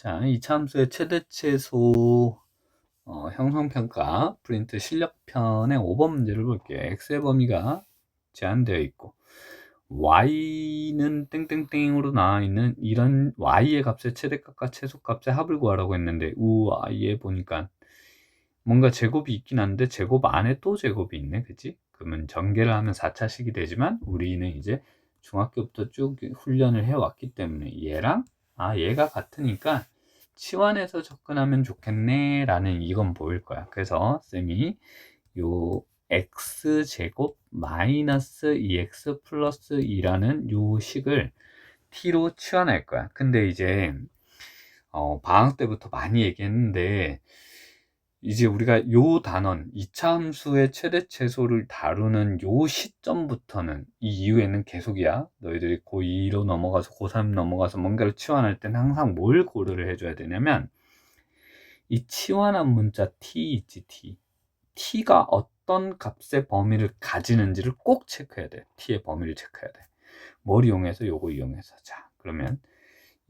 자, 이차함수의 최대 최소 형성평가 프린트 실력편의 5번 문제를 볼게요. x의 범위가 제한되어 있고 y는 땡땡땡으로 나와 있는 이런 y의 값의 최대값과 최소값의 합을 구하라고 했는데 y에 보니까 뭔가 제곱이 있긴 한데 제곱 안에 또 제곱이 있네, 그치? 그러면 전개를 하면 4차식이 되지만 우리는 이제 중학교부터 쭉 훈련을 해왔기 때문에 얘랑 얘가 같으니까 치환해서 접근하면 좋겠네 라는 이건 보일 거야. 그래서 쌤이 요 x제곱 마이너스 2x 플러스 2라는 요 식을 t로 치환할 거야. 근데 이제 방학 때부터 많이 얘기했는데 이제 우리가 요 단원 이차함수의 최대 최소를 다루는 요 시점부터는 이 이후에는 계속이야. 너희들이 고2로 넘어가서 고3 넘어가서 뭔가를 치환할 때는 항상 뭘 고려를 해줘야 되냐면 이 치환한 문자 t 있지, t가 어떤 값의 범위를 가지는지를 꼭 체크해야 돼. t의 범위를 체크해야 돼. 뭘 이용해서? 요거 이용해서. 자, 그러면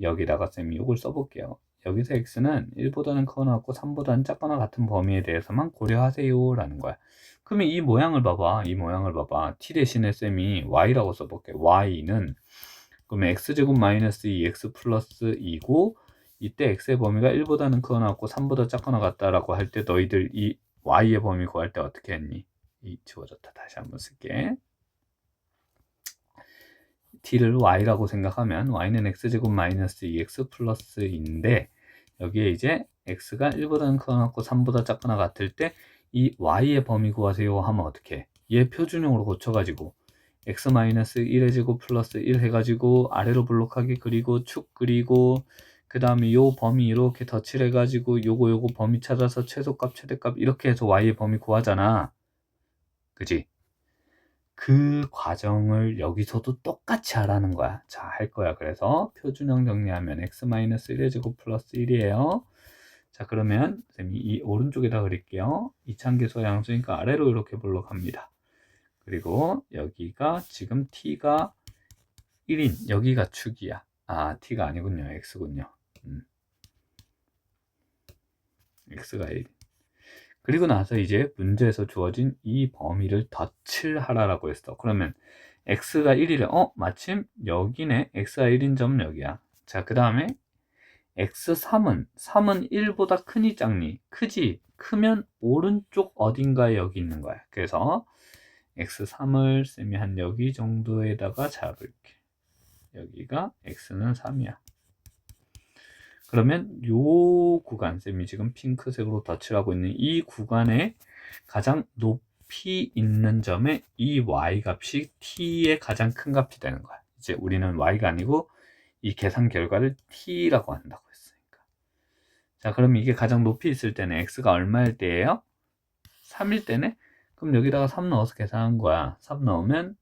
여기다가 쌤이 요걸 써볼게요. 여기서 x는 1보다는 크거나 같고 3보다는 작거나 같은 범위에 대해서만 고려하세요 라는 거야. 그러면 이 모양을 봐봐. 이 모양을 봐봐. t 대신에 쌤이 y라고 써볼게. y는 그러면 x제곱 마이너스 2x 플러스 2고 이때 x의 범위가 1보다는 크거나 같고 3보다 작거나 같다라고 할 때 너희들 이 y의 범위 구할 때 어떻게 했니? 이 지워졌다. 다시 한번 쓸게. t를 y라고 생각하면 y는 x제곱 마이너스 2x 플러스 2인데 여기에 이제 x가 1보다는 크거나 같고 3보다 작거나 같을 때 이 y의 범위 구하세요 하면 어떻게? 얘 표준형으로 고쳐가지고 x 마이너스 1의 제곱 플러스 1 해가지고 아래로 블록하기 그리고 축 그리고 그 다음에 요 범위 이렇게 덧칠 해가지고 요거 범위 찾아서 최소값 최대값 이렇게 해서 y의 범위 구하잖아. 그지? 그 과정을 여기서도 똑같이 하라는 거야. 자, 할 거야. 그래서 표준형 정리하면 x-1의 제곱 플러스 1이에요. 자, 그러면 쌤이 이 오른쪽에다 그릴게요. 이차함계수가 양수니까 아래로 이렇게 블록합니다. 그리고 여기가 지금 t가 1인 여기가 축이야. t가 아니군요. x군요. x가 1. 그리고 나서 이제 문제에서 주어진 이 범위를 덧칠 하라고 했어. 그러면 x가 1이래. 마침 여기네. x가 1인 점은 여기야. 자, 그 다음에 x3은 1보다 크니 작니? 크지? 크면 오른쪽 어딘가에 여기 있는 거야. 그래서 x3을 쌤이 한 여기 정도에다가 잡을게. 여기가 x는 3이야. 그러면 요 구간, 쌤이 지금 핑크색으로 덧칠하고 있는 이 구간에 가장 높이 있는 점에 이 y 값이 t의 가장 큰 값이 되는 거야. 이제 우리는 y가 아니고 이 계산 결과를 t라고 한다고 했으니까. 자, 그럼 이게 가장 높이 있을 때는 x가 얼마일 때예요? 3일 때네? 그럼 여기다가 3 넣어서 계산한 거야. 3 넣으면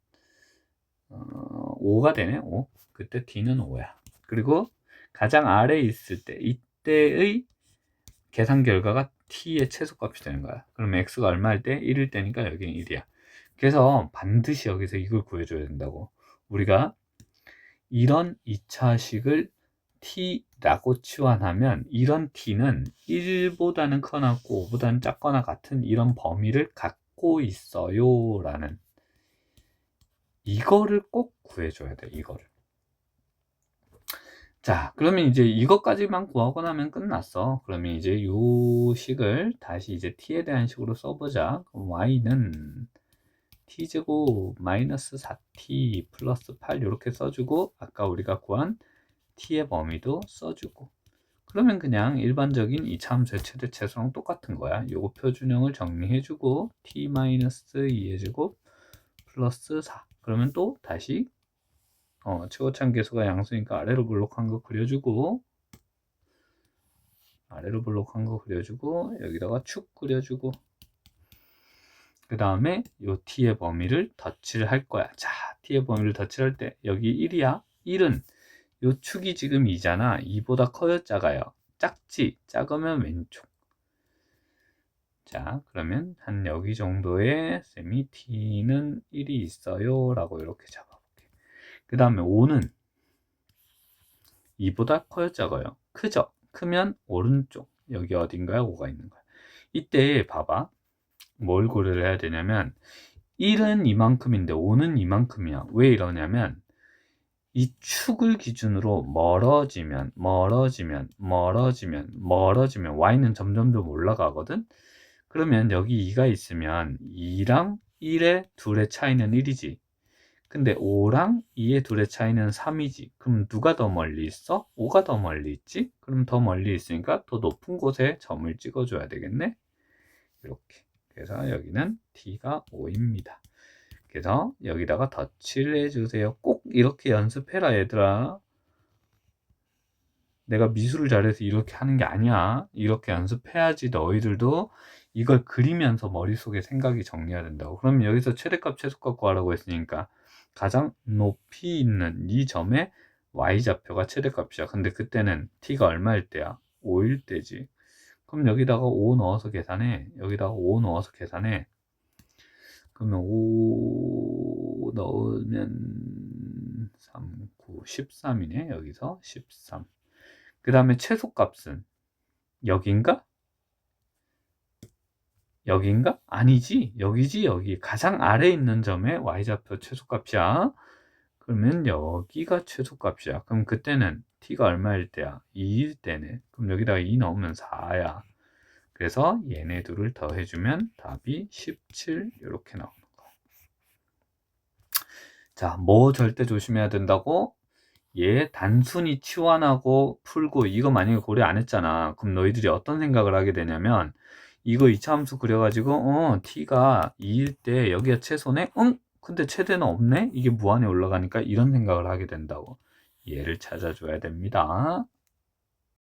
5가 되네. 5. 그때 t는 5야. 그리고 가장 아래에 있을 때 이때의 계산 결과가 t의 최소값이 되는 거야. 그러면 x가 얼마일 때? 1일 때니까 여기는 1이야. 그래서 반드시 여기서 이걸 구해줘야 된다고. 우리가 이런 2차식을 t라고 치환하면 이런 t는 1보다는 크거나 같고 5보다는 작거나 같은 이런 범위를 갖고 있어요 라는 이거를 꼭 구해줘야 돼. 이거를. 자, 그러면 이제 이것까지만 구하고 나면 끝났어. 그러면 이제 요 식을 다시 이제 t에 대한 식으로 써보자. 그럼 y는 t제곱 마이너스 4t 플러스 8 이렇게 써주고 아까 우리가 구한 t의 범위도 써주고 그러면 그냥 일반적인 이차함수의 최대 최소랑 똑같은 거야. 요거 표준형을 정리해주고 t 마이너스 2의 제곱 플러스 4 그러면 또 다시 최고참 계수가 양수니까 아래로 블록한 거 그려주고 여기다가 축 그려주고 그 다음에 요 t의 범위를 덧칠할 거야. 자, t의 범위를 덧칠할 때 여기 1이야. 1은 요 축이 지금 2잖아. 2보다 커요? 작아요? 작지? 작으면 왼쪽. 자, 그러면 한 여기 정도의 쌤이 t는 1이 있어요 라고 이렇게 잡아볼게. 그 다음에 5는 2보다 커요? 작아요? 크죠? 크면 오른쪽 여기 어딘가에 5가 있는 거야. 이때 봐봐. 뭘 고려를 해야 되냐면 1은 이만큼인데 5는 이만큼이야. 왜 이러냐면 이 축을 기준으로 멀어지면 y는 점점점 올라가거든. 그러면 여기 2가 있으면 2랑 1의 둘의 차이는 1이지. 근데 5랑 2의 둘의 차이는 3이지. 그럼 누가 더 멀리 있어? 5가 더 멀리 있지? 그럼 더 멀리 있으니까 더 높은 곳에 점을 찍어줘야 되겠네? 이렇게. 그래서 여기는 t가 5입니다. 그래서 여기다가 덧칠을 해주세요. 꼭 이렇게 연습해라, 얘들아. 내가 미술을 잘해서 이렇게 하는 게 아니야. 이렇게 연습해야지 너희들도 이걸 그리면서 머릿속에 생각이 정리가 된다고. 그럼 여기서 최대값, 최소값 구하라고 했으니까 가장 높이 있는 이 점의 y좌표가 최대값이야. 근데 그때는 t가 얼마일 때야? 5일 때지. 그럼 여기다가 5 넣어서 계산해. 여기다가 5 넣어서 계산해. 그러면 5 넣으면 3, 9, 13이네. 여기서 13. 그 다음에 최소값은 여긴가? 여긴가? 아니지. 여기지. 여기 가장 아래에 있는 점의 y좌표 최소값이야. 그러면 여기가 최소값이야. 그럼 그때는 t가 얼마일 때야? 2일 때네. 그럼 여기다가 2 넣으면 4야. 그래서 얘네 둘을 더해주면 답이 17 이렇게 나오는 거야. 자, 뭐 절대 조심해야 된다고? 얘 단순히 치환하고 풀고 이거 만약에 고려 안 했잖아. 그럼 너희들이 어떤 생각을 하게 되냐면 이거 이차함수 그려가지고 t가 2일 때 여기가 최소네? 근데 최대는 없네? 이게 무한에 올라가니까 이런 생각을 하게 된다고. 얘를 찾아줘야 됩니다.